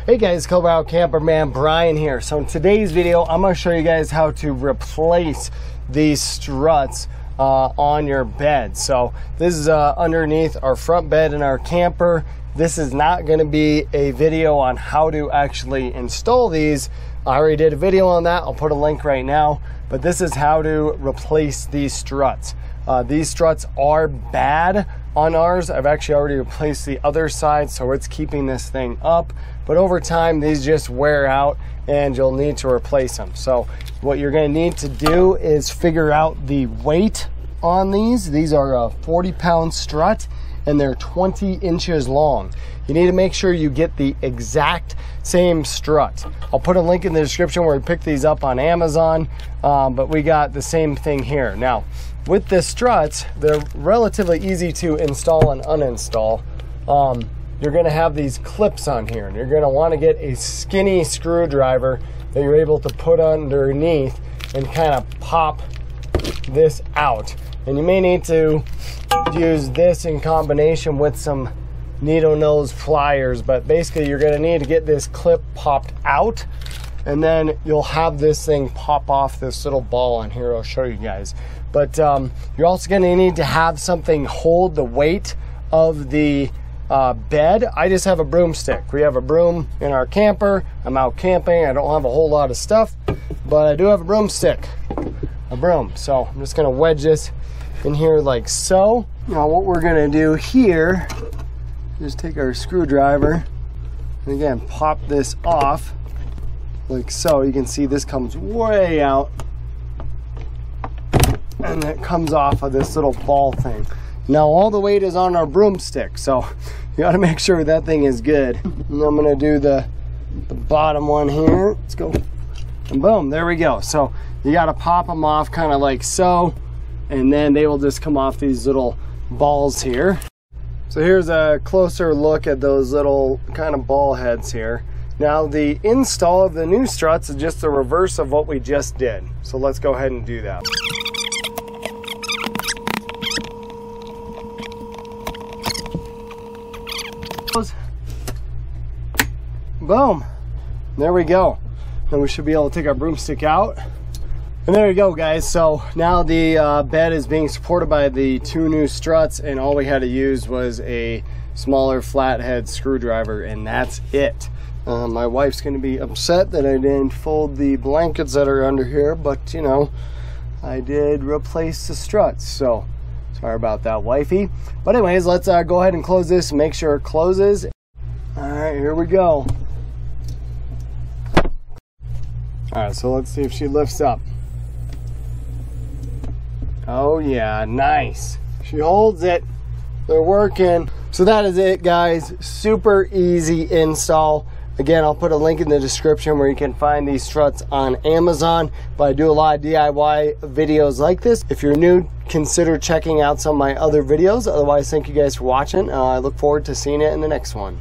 Hey guys, Colorado Camperman Brian here. So in today's video, I'm going to show you guys how to replace these struts on your bed. So this is underneath our front bed in our camper. This is not going to be a video on how to actually install these. I already did a video on that. I'll put a link right now. But this is how to replace these struts. These struts are bad on ours. I've actually already replaced the other side, so it's keeping this thing up. But over time, these just wear out and you'll need to replace them. So what you're gonna need to do is figure out the weight on these. These are a 40-pound strut and they're 20 inches long. You need to make sure you get the exact same strut. I'll put a link in the description where we picked these up on Amazon, but we got the same thing here. Now, with the struts, they're relatively easy to install and uninstall. You're gonna have these clips on here, and you're gonna wanna get a skinny screwdriver that you're able to put underneath and kind of pop this out. And you may need to use this in combination with some needle nose pliers, but basically you're gonna need to get this clip popped out, and then you'll have this thing pop off this little ball on here. I'll show you guys. But you're also gonna need to have something hold the weight of the bed. I just have a broomstick. We have a broom in our camper. I'm out camping. I don't have a whole lot of stuff, but I do have a broomstick, a broom. So I'm just gonna wedge this in here like so. Now what we're gonna do here, just take our screwdriver and again pop this off like so. You can see this comes way out and it comes off of this little ball thing. Now all the weight is on our broomstick, so you got to make sure that thing is good. And I'm gonna do the bottom one here. Let's go, and boom, there we go. So you got to pop them off kind of like so, and then they will just come off these little balls here. So here's a closer look at those little kind of ball heads here. Now the install of the new struts is just the reverse of what we just did. So let's go ahead and do that. Boom, there we go. Then we should be able to take our broomstick out. And there you go, guys. So now the bed is being supported by the two new struts, and all we had to use was a smaller flathead screwdriver, and that's it. My wife's gonna be upset that I didn't fold the blankets that are under here, but you know, I did replace the struts, so sorry about that, wifey. But anyways, let's go ahead and close this and make sure it closes. All right, here we go. All right, so let's see if she lifts up. Oh yeah, nice. She holds it. They're working. So that is it, guys. Super easy install. Again, I'll put a link in the description where you can find these struts on Amazon, but I do a lot of DIY videos like this. If you're new, consider checking out some of my other videos. Otherwise, thank you guys for watching. I look forward to seeing it in the next one.